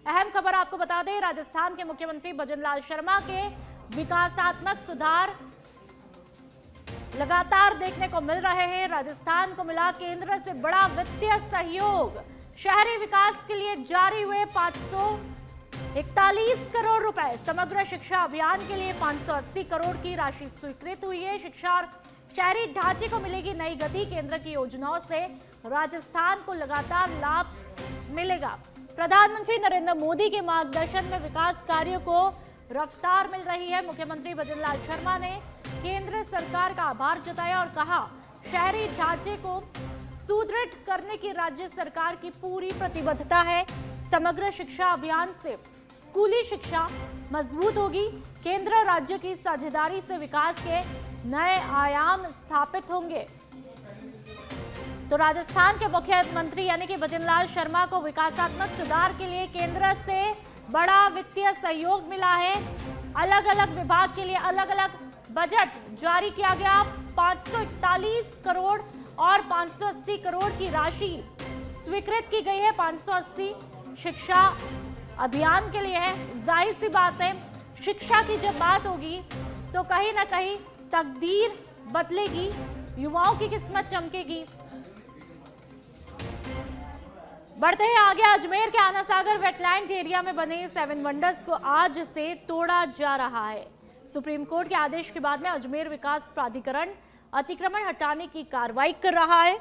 अहम खबर आपको बता दें, राजस्थान के मुख्यमंत्री भजनलाल शर्मा के विकासात्मक सुधार लगातार देखने को मिल रहे हैं। राजस्थान को मिला केंद्र से बड़ा वित्तीय सहयोग। शहरी विकास के लिए जारी हुए 541 करोड़ रुपए। समग्र शिक्षा अभियान के लिए 580 करोड़ की राशि स्वीकृत हुई है। शिक्षा और शहरी ढांचे को मिलेगी नई गति। केंद्र की योजनाओं से राजस्थान को लगातार लाभ मिलेगा। प्रधानमंत्री नरेंद्र मोदी के मार्गदर्शन में विकास कार्यों को रफ्तार मिल रही है। मुख्यमंत्री भजनलाल शर्मा ने केंद्र सरकार का आभार जताया और कहा, शहरी ढांचे को सुदृढ़ करने की राज्य सरकार की पूरी प्रतिबद्धता है। समग्र शिक्षा अभियान से स्कूली शिक्षा मजबूत होगी। केंद्र राज्य की साझेदारी से विकास के नए आयाम स्थापित होंगे। तो राजस्थान के मुख्यमंत्री यानी कि भजनलाल शर्मा को विकासात्मक सुधार के लिए केंद्र से बड़ा वित्तीय सहयोग मिला है। अलग अलग विभाग के लिए अलग अलग बजट जारी किया गया। 541 करोड़ और 580 करोड़ की राशि स्वीकृत की गई है। 580 शिक्षा अभियान के लिए है। जाहिर सी बात है, शिक्षा की जब बात होगी तो कहीं ना कहीं तकदीर बदलेगी, युवाओं की किस्मत चमकेगी। बढ़ते हैं आगे। अजमेर के आना सागर वेटलैंड एरिया में बने 7 वंडर्स को आज से तोड़ा जा रहा है। सुप्रीम कोर्ट के आदेश के बाद में अजमेर विकास प्राधिकरण अतिक्रमण हटाने की कार्रवाई कर रहा है।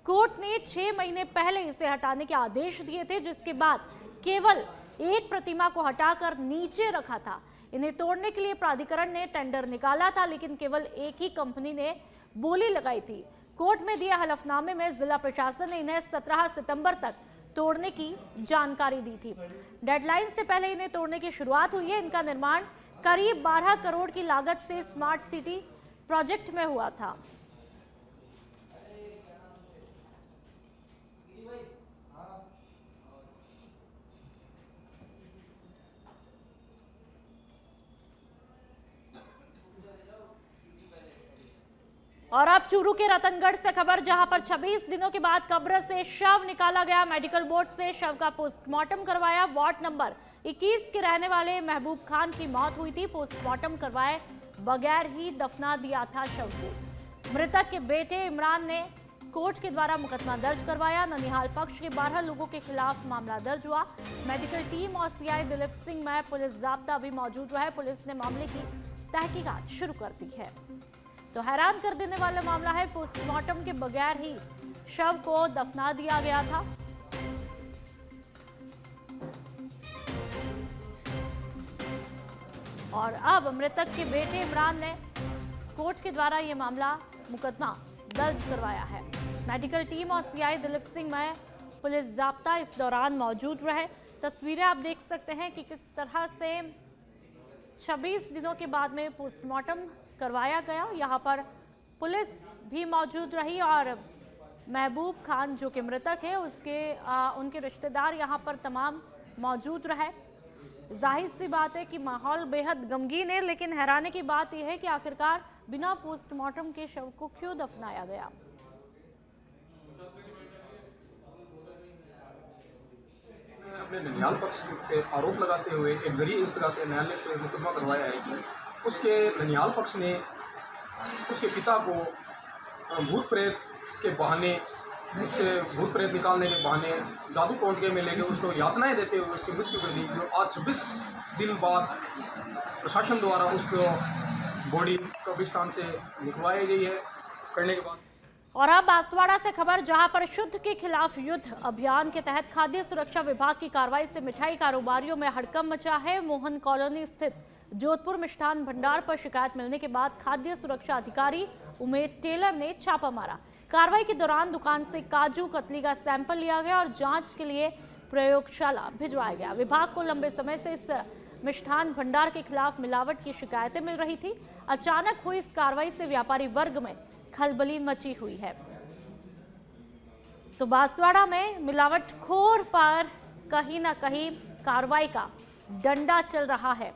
कोर्ट ने 6 महीने पहले इसे हटाने के आदेश दिए थे, जिसके बाद केवल एक प्रतिमा को हटाकर नीचे रखा था। इन्हें तोड़ने के लिए प्राधिकरण ने टेंडर निकाला था, लेकिन केवल एक ही कंपनी ने बोली लगाई थी। कोर्ट में दिए हलफनामे में जिला प्रशासन ने इन्हें 17 सितंबर तक तोड़ने की जानकारी दी थी। डेडलाइन से पहले इन्हें तोड़ने की शुरुआत हुई है। इनका निर्माण करीब 12 करोड़ की लागत से स्मार्ट सिटी प्रोजेक्ट में हुआ था। और अब चूरू के रतनगढ़ से खबर, जहां पर 26 दिनों के बाद कब्र से शव निकाला गया। मेडिकल बोर्ड से शव का पोस्टमार्टम करवाया। वार्ड नंबर 21 के रहने वाले महबूब खान की मौत हुई थी। पोस्टमार्टम करवाए बगैर ही दफना दिया था शव को। मृतक के बेटे इमरान ने कोर्ट के द्वारा मुकदमा दर्ज करवाया। ननिहाल पक्ष के 12 लोगों के खिलाफ मामला दर्ज हुआ। मेडिकल टीम और सीआई दिलीप सिंह में पुलिस जाब्ता भी मौजूद रहा है। पुलिस ने मामले की तहकीकात शुरू कर दी है। तो हैरान कर देने वाला मामला है, पोस्टमार्टम के बगैर ही शव को दफना दिया गया था। और अब मृतक के बेटे इमरान ने कोर्ट के द्वारा यह मामला मुकदमा दर्ज करवाया है। मेडिकल टीम और सीआई दिलीप सिंह में पुलिस जाब्ता इस दौरान मौजूद रहे। तस्वीरें आप देख सकते हैं कि किस तरह से 26 दिनों के बाद में पोस्टमार्टम करवाया गया। यहाँ पर पुलिस भी मौजूद रही और महबूब खान जो कि मृतक है उनके रिश्तेदार यहाँ पर तमाम मौजूद रहे। जाहिर सी बात है कि माहौल बेहद गमगीन है, लेकिन हैरानी की बात यह है कि आखिरकार बिना पोस्टमार्टम के शव को क्यों दफनाया गया। अपने ननिहाल पक्ष पे आरोप लगाते हुए एक जरिए इस तरह से न्यायालय से मुकदमा करवाया है कि उसके ननिहाल पक्ष ने उसके पिता को भूत प्रेत के बहाने, उससे भूत प्रेत निकालने के बहाने जादू टोटके में लेकर उसको यातनाएं देते हुए उसकी मृत्यु कर दी। जो आज 26 दिन बाद प्रशासन द्वारा उसको बॉडी कब्रिस्तान से निकलवाई गई है करने के बाद। और अब बांसवाड़ा से खबर, जहां पर शुद्ध के खिलाफ युद्ध अभियान के तहत खाद्य सुरक्षा विभाग की कार्रवाई से मिठाई कारोबारियों में हड़कंप मचा है। मोहन कॉलोनी स्थित जोधपुर मिष्ठान भंडार पर शिकायत मिलने के बाद खाद्य सुरक्षा अधिकारी उमेश टेलर ने छापा मारा। कार्रवाई के दौरान दुकान से काजू कतली का सैंपल लिया गया और जांच के लिए प्रयोगशाला भिजवाया गया। विभाग को लंबे समय से इस मिष्ठान भंडार के खिलाफ मिलावट की शिकायतें मिल रही थी। अचानक हुई इस कार्रवाई से व्यापारी वर्ग में खलबली मची हुई है। तो बांसवाड़ा में मिलावटखोर पर कहीं ना कहीं कार्रवाई का डंडा चल रहा है,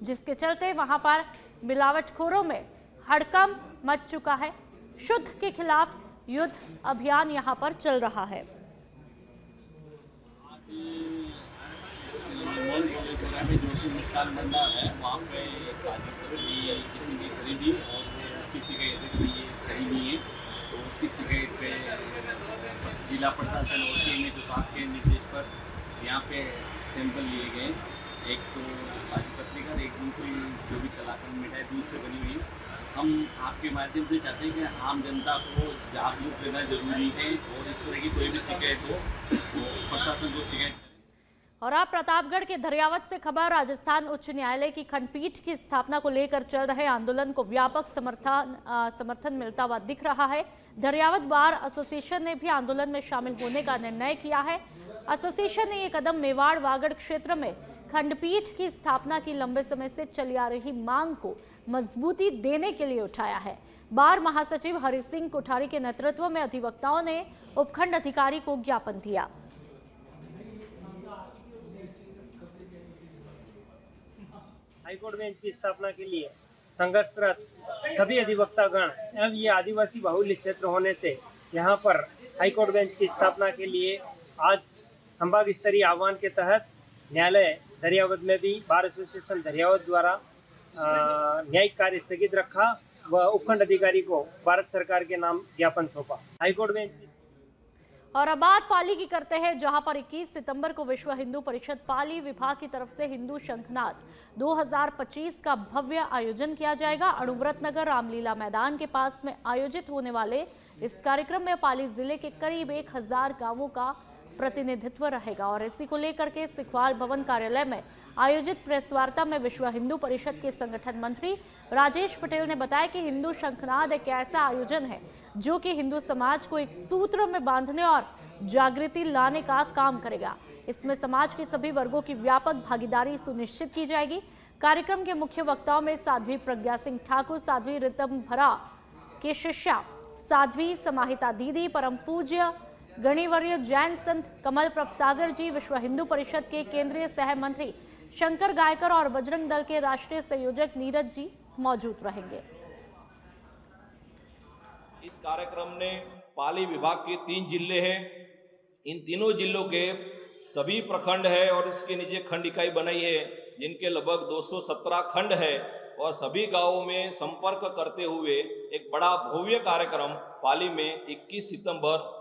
जिसके चलते वहां पर मिलावटखोरों में हड़कंप मच चुका है। शुद्ध के खिलाफ युद्ध अभियान यहां पर चल रहा है। दुकान भंडार है, वहाँ पे काजू कतली किसी ने खरीदी और उसकी शिकायत है कि ये सही नहीं है, तो उसकी शिकायत पे जिला प्रशासन और सीएमए विभाग के निर्देश पर यहाँ पे सैंपल लिए गए। एक तो काजू कतली का, एक दूसरी जो भी कलाकंद मिठाई दूध से बनी हुई। हम आपके माध्यम से चाहते हैं कि आम जनता को जागरूक रहना जरूरी है और इस तरह की कोई भी शिकायत हो तो प्रशासन को शिकायत करें। और अब प्रतापगढ़ के धरियावत से खबर। राजस्थान उच्च न्यायालय की खंडपीठ की स्थापना को लेकर चल रहे आंदोलन को व्यापक समर्थन मिलता हुआ दिख रहा है। धरियावत बार एसोसिएशन ने भी आंदोलन में शामिल होने का निर्णय किया है। एसोसिएशन ने ये कदम मेवाड़ वागड़ क्षेत्र में खंडपीठ की स्थापना की लंबे समय से चली आ रही मांग को मजबूती देने के लिए उठाया है। बार महासचिव हरि सिंह कोठारी के नेतृत्व में अधिवक्ताओं ने उपखंड अधिकारी को ज्ञापन दिया। हाईकोर्ट बेंच की स्थापना के लिए संघर्षरत सभी अधिवक्तागण एवं ये आदिवासी बाहुल्य क्षेत्र होने से यहाँ पर हाईकोर्ट बेंच की स्थापना के लिए आज संभाग स्तरीय आह्वान के तहत न्यायालय धरियावत में भी बार एसोसिएशन धरियावत द्वारा न्यायिक कार्य स्थगित रखा व उपखंड अधिकारी को भारत सरकार के नाम ज्ञापन सौंपा। हाईकोर्ट बेंच और अब बात पाली की करते हैं, जहां पर 21 सितंबर को विश्व हिंदू परिषद पाली विभाग की तरफ से हिंदू शंखनाद 2025 का भव्य आयोजन किया जाएगा। अणुव्रत नगर रामलीला मैदान के पास में आयोजित होने वाले इस कार्यक्रम में पाली जिले के करीब 1000 गांवों का प्रतिनिधित्व रहेगा। और इसी को लेकर के सिखवाल भवन कार्यालय में आयोजित प्रेस वार्ता में विश्व हिंदू परिषद के संगठन मंत्री राजेश पटेल ने बताया कि हिंदू शंखनाद एक ऐसा आयोजन है जो कि हिंदू समाज को एक सूत्र में बांधने और जागृति लाने का काम करेगा। इसमें समाज के सभी वर्गों की व्यापक भागीदारी सुनिश्चित की जाएगी। कार्यक्रम के मुख्य वक्ताओं में साध्वी प्रज्ञा सिंह ठाकुर, साध्वी ऋतंभरा के शिष्या साध्वी समाहिता दीदी, परम पूज्य गणिवर्य जैन संत कमल प्रभसागर जी, विश्व हिंदू परिषद के केंद्रीय सह मंत्री शंकर गायकर और बजरंग दल के राष्ट्रीय संयोजक नीरज जी मौजूद रहेंगे। इस कार्यक्रम ने पाली विभाग के 3 जिले हैं। इन तीनों जिलों के सभी प्रखंड है और इसके नीचे खंड इकाई बनाई है जिनके लगभग 217 खंड है और सभी गांवों में संपर्क करते हुए एक बड़ा भव्य कार्यक्रम पाली में 21 सितंबर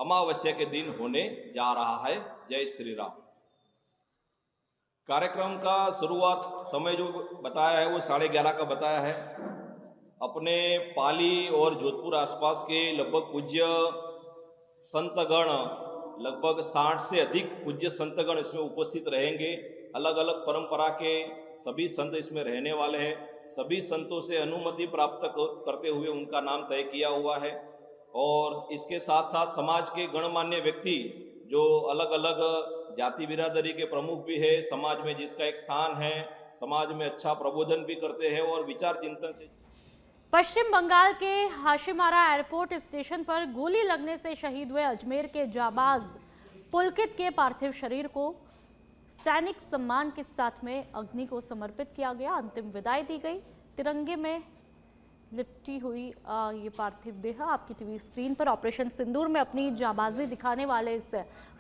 अमावस्या के दिन होने जा रहा है। जय श्री राम। कार्यक्रम का शुरुआत समय जो बताया है वो 11:30 का बताया है। अपने पाली और जोधपुर आसपास के लगभग पूज्य संतगण, लगभग 60 से अधिक पूज्य संतगण इसमें उपस्थित रहेंगे। अलग अलग परंपरा के सभी संत इसमें रहने वाले हैं। सभी संतों से अनुमति प्राप्त करते हुए उनका नाम तय किया हुआ है। और इसके साथ साथ समाज के गणमान्य व्यक्ति जो अलग अलग जाति बिरादरी के प्रमुख भी है, समाज में जिसका एक स्थान है, समाज में अच्छा प्रबोधन भी करते हैं और विचार चिंतन से। पश्चिम बंगाल के हाशिमारा एयरपोर्ट स्टेशन पर गोली लगने से शहीद हुए अजमेर के जाबाज पुलकित के पार्थिव शरीर को सैनिक सम्मान के साथ में अग्नि को समर्पित किया गया। अंतिम विदाई दी गई। तिरंगे में लिपटी हुई ये पार्थिव देह आपकी टीवी स्क्रीन पर। ऑपरेशन सिंदूर में अपनी जाबाजी दिखाने वाले इस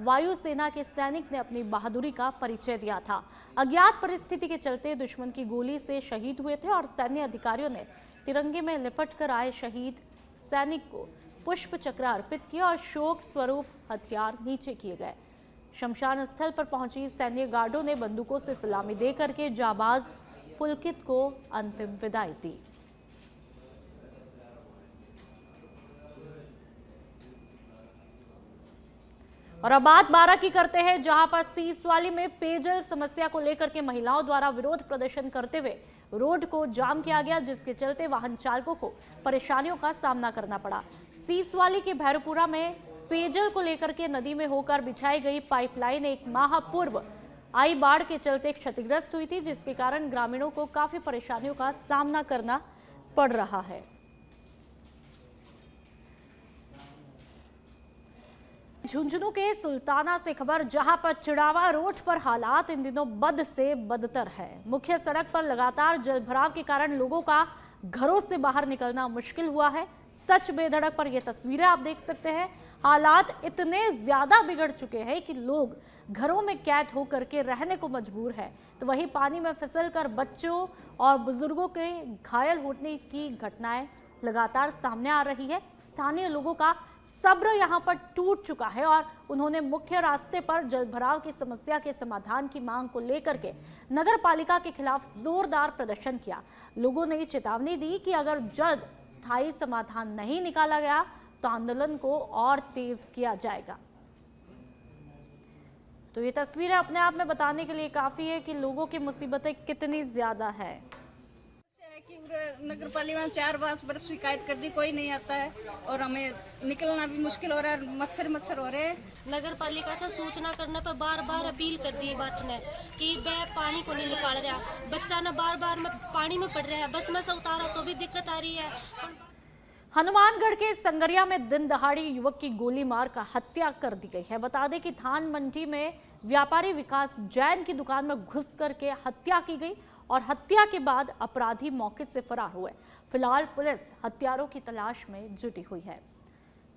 वायुसेना के सैनिक ने अपनी बहादुरी का परिचय दिया था। अज्ञात परिस्थिति के चलते दुश्मन की गोली से शहीद हुए थे और सैन्य अधिकारियों ने तिरंगे में लिपट कर आए शहीद सैनिक को पुष्प चक्र अर्पित किया और शोक स्वरूप हथियार नीचे किए गए। शमशान स्थल पर पहुंची सैन्य गार्डों ने बंदूकों से सलामी दे करके जाबाज पुलकित को अंतिम विदाई दी। और अब बात 12 की करते हैं, जहां पर सीसवाली में पेयजल समस्या को लेकर के महिलाओं द्वारा विरोध प्रदर्शन करते हुए रोड को जाम किया गया, जिसके चलते वाहन चालकों को परेशानियों का सामना करना पड़ा। सीसवाली के भैरवपुरा में पेयजल को लेकर के नदी में होकर बिछाई गई पाइपलाइन एक माह पूर्व आई बाढ़ के चलते क्षतिग्रस्त हुई थी, जिसके कारण ग्रामीणों को काफी परेशानियों का सामना करना पड़ रहा है। झुंझुनू के सुल्ताना से खबर, जहां पर चिड़ावा रोड पर हालात इन दिनों बद से बदतर है। मुख्य सड़क पर लगातार जलभराव के कारण लोगों का घरों से बाहर निकलना मुश्किल हुआ है। सच बेधड़क पर ये तस्वीरें आप देख सकते हैं। हालात इतने ज्यादा बिगड़ चुके हैं कि लोग घरों में कैद होकर के रहने को मजबूर है, तो वहीं पानी में फिसलकर बच्चों और बुजुर्गों के घायल होने की घटनाएं लगातार सामने आ रही है। स्थानीय लोगों का सब्र यहां पर टूट चुका है और उन्होंने मुख्य रास्ते पर जलभराव की समस्या के समाधान की मांग को लेकर के नगर पालिका के खिलाफ जोरदार प्रदर्शन किया। लोगों ने चेतावनी दी कि अगर जल्द स्थायी समाधान नहीं निकाला गया तो आंदोलन को और तेज किया जाएगा। तो ये तस्वीरें अपने आप में बताने के लिए काफी है कि लोगों की मुसीबतें कितनी ज्यादा है। कि नगर पालिका में 4 बरस शिकायत कर दी, कोई नहीं आता है और हमें निकलना भी मुश्किल हो रहा है, मच्छर हो रहे हैं। नगर पालिका से सूचना करने पर बार बार अपील कर दी बात ने कि वह पानी को नहीं निकाल रहा, बच्चा ने बार बार पानी में पड़ रहा है, बस में से उतारा तो भी दिक्कत आ रही है। हनुमानगढ़ के संगरिया में दिन दहाड़ी युवक की गोली मारकर हत्या कर दी गई है। बता दें कि धान मंडी में व्यापारी विकास जैन की दुकान में घुस करके हत्या की गई और हत्या के बाद अपराधी मौके से फरार हुए। फिलहाल पुलिस हत्यारों की तलाश में जुटी हुई है।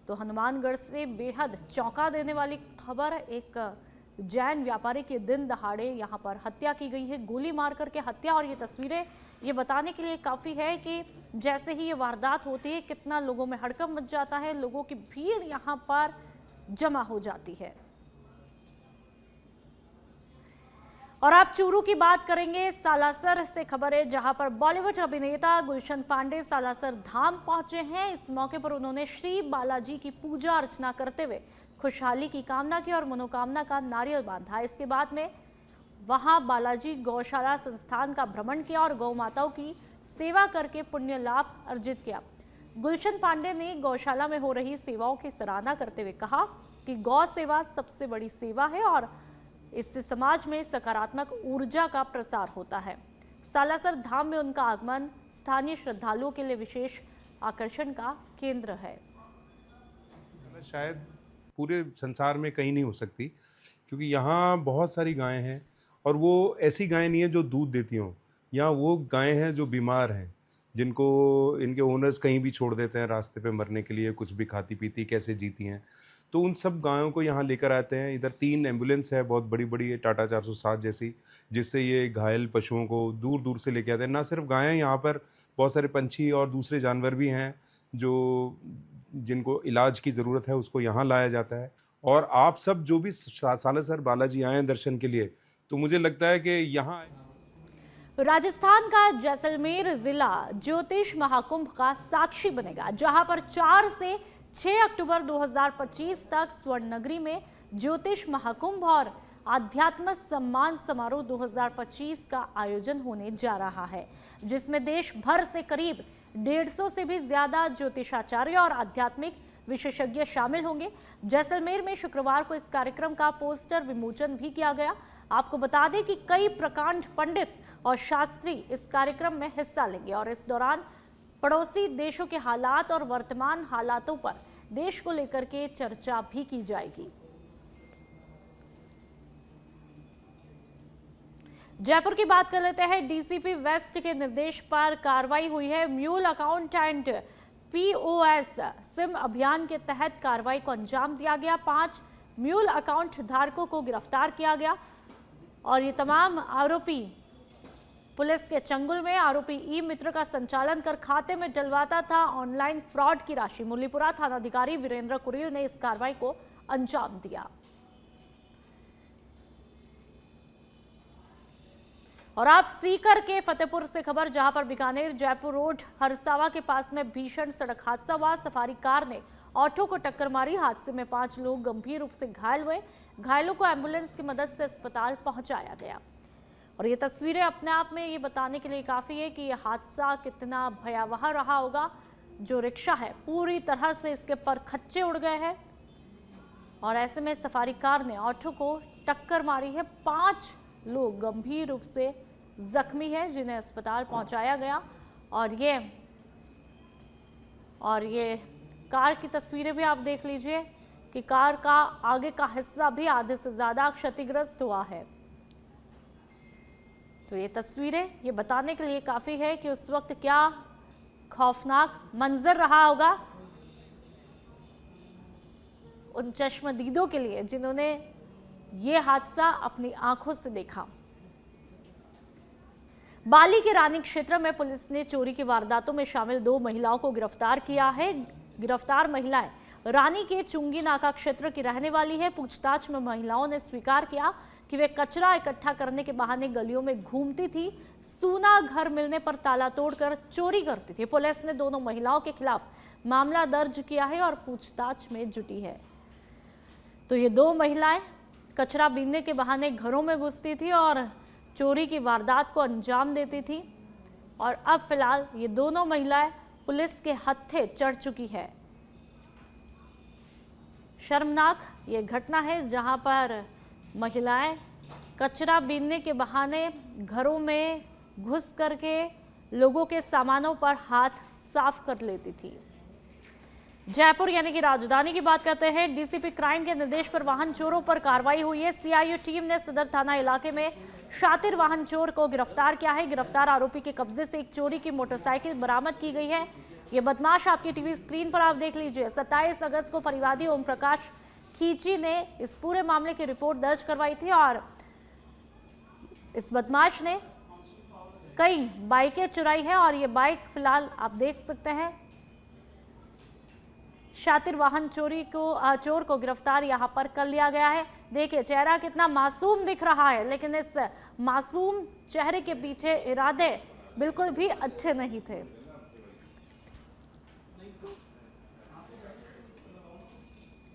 तो हनुमानगढ़ से बेहद चौंका देने वाली खबर, एक जैन व्यापारी की दिन दहाड़े यहां पर हत्या की गई है, गोली मार करके हत्या। और ये तस्वीरें ये बताने के लिए काफ़ी है कि जैसे ही ये वारदात होती है कितना लोगों में हड़कंप मच जाता है, लोगों की भीड़ यहाँ पर जमा हो जाती है। और आप चूरू की बात करेंगे, सालासर से खबर है, जहां पर बॉलीवुड अभिनेता गुलशन पांडे सालासर धाम पहुंचे हैं। इस मौके पर उन्होंने श्री बालाजी की पूजा अर्चना करते हुए खुशहाली की कामना की और मनोकामना का नारियल बांधा। इसके बाद में वहां बालाजी गौशाला संस्थान का भ्रमण किया और गौ माताओं की सेवा करके पुण्य लाभ अर्जित किया। गुलशन पांडे ने गौशाला में हो रही सेवाओं की सराहना करते हुए कहा कि गौ सेवा सबसे बड़ी सेवा है और इससे समाज में सकारात्मक ऊर्जा का प्रसार होता है। सालासर धाम में उनका आगमन स्थानीय श्रद्धालुओं के लिए विशेष आकर्षण का केंद्र है। शायद पूरे संसार में कहीं नहीं हो सकती, क्योंकि यहाँ बहुत सारी गायें हैं और वो ऐसी गायें नहीं है जो दूध देती हों। यहाँ वो गायें हैं जो बीमार हैं, जिनको इनके ओनर्स कहीं भी छोड़ देते हैं रास्ते पे मरने के लिए, कुछ भी खाती पीती कैसे जीती हैं। तो उन सब गायों को यहाँ लेकर आते हैं। इधर 3 एम्बुलेंस है, बहुत बड़ी बड़ी है, टाटा 407 जैसी, जिससे ये घायल पशुओं को दूर दूर से लेके आते हैं। ना सिर्फ गायें, यहाँ पर बहुत सारे पंछी और दूसरे जानवर भी हैं जो जिनको इलाज की ज़रूरत है, उसको यहाँ लाया जाता है। और आप सब जो भी सालासर बालाजी आए हैं दर्शन के लिए, तो मुझे लगता है कि यहाँ राजस्थान का जैसलमेर जिला ज्योतिष महाकुंभ का साक्षी बनेगा, जहां पर 4 से 6 अक्टूबर 2025 तक स्वर्ण नगरी में ज्योतिष महाकुंभ और आध्यात्म सम्मान समारोह 2025 का आयोजन होने जा रहा है, जिसमें देश भर से करीब 150 से भी ज्यादा ज्योतिषाचार्य और आध्यात्मिक विशेषज्ञ शामिल होंगे। जैसलमेर में शुक्रवार को इस कार्यक्रम का पोस्टर विमोचन भी किया गया। आपको बता दें कि कई प्रकांड पंडित और शास्त्री इस कार्यक्रम में हिस्सा लेंगे और इस दौरान पड़ोसी देशों के हालात और वर्तमान हालातों पर देश को लेकर के चर्चा भी की जाएगी। जयपुर की बात कर लेते हैं। डीसीपी वेस्ट के निर्देश पर कार्रवाई हुई है। Mule account and POS SIM अभियान के तहत कार्रवाई को अंजाम दिया गया। 5 म्यूल अकाउंट धारकों को गिरफ्तार किया गया और ये तमाम आरोपी पुलिस के चंगुल में। आरोपी ई मित्र का संचालन कर खाते में डलवाता था ऑनलाइन फ्रॉड की राशि। मुरलीपुरा थानाधिकारी वीरेंद्र कुरेल ने इस कार्रवाई को अंजाम दिया। और आप सीकर के फतेहपुर से खबर, जहां पर बीकानेर जयपुर रोड हरसावा के पास में भीषण सड़क हादसा हुआ। सफारी कार ने ऑटो को टक्कर मारी। हादसे में 5 लोग गंभीर रूप से घायल हुए। घायलों को एम्बुलेंस की मदद से अस्पताल पहुंचाया गया। और ये तस्वीरें अपने आप में ये बताने के लिए काफ़ी है कि यह हादसा कितना भयावह रहा होगा। जो रिक्शा है पूरी तरह से इसके पर खच्चे उड़ गए हैं और ऐसे में सफारी कार ने ऑटो को टक्कर मारी है। 5 लोग गंभीर रूप से जख्मी हैं, जिन्हें अस्पताल पहुंचाया गया। और ये कार की तस्वीरें भी आप देख लीजिए, कि कार का आगे का हिस्सा भी आधे से ज्यादा क्षतिग्रस्त हुआ है। तो ये तस्वीरें ये बताने के लिए काफी है कि उस वक्त क्या खौफनाक मंजर रहा होगा उन चश्मदीदों के लिए जिन्होंने ये हादसा अपनी आंखों से देखा। बाली के रानी क्षेत्र में पुलिस ने चोरी की वारदातों में शामिल 2 महिलाओं को गिरफ्तार किया है। गिरफ्तार महिलाएं रानी के चुंगी नाका क्षेत्र की रहने वाली है। पूछताछ में महिलाओं ने स्वीकार किया कि वे कचरा इकट्ठा करने के बहाने गलियों में घूमती थी, सूना घर मिलने पर ताला तोड़कर चोरी करती थी। पुलिस ने दोनों महिलाओं के खिलाफ मामला दर्ज किया है और पूछताछ में जुटी है। तो ये 2 महिलाएं कचरा बीनने के बहाने घरों में घुसती थी और चोरी की वारदात को अंजाम देती थी और अब फिलहाल ये दोनों महिलाएं पुलिस के हत्थे चढ़ चुकी है। शर्मनाक ये घटना है जहां पर महिलाएं कचरा बीनने के बहाने घरों में घुस करके लोगों के सामानों पर हाथ साफ कर लेती थी। जयपुर यानी कि राजधानी की बात करते हैं। डीसीपी क्राइम के निर्देश पर वाहन चोरों पर कार्रवाई हुई है। सीआईयू टीम ने सदर थाना इलाके में शातिर वाहन चोर को गिरफ्तार किया है। गिरफ्तार आरोपी के कब्जे से एक चोरी की मोटरसाइकिल बरामद की गई है। ये बदमाश आपकी टीवी स्क्रीन पर आप देख लीजिए। 27 अगस्त को परिवादी ओम प्रकाश खींची ने इस पूरे मामले की रिपोर्ट दर्ज करवाई थी और इस बदमाश ने कई बाइकें चुराई है और ये बाइक फिलहाल आप देख सकते हैं। शातिर वाहन चोर को गिरफ्तार यहां पर कर लिया गया है। देखिए चेहरा कितना मासूम दिख रहा है, लेकिन इस मासूम चेहरे के पीछे इरादे बिल्कुल भी अच्छे नहीं थे।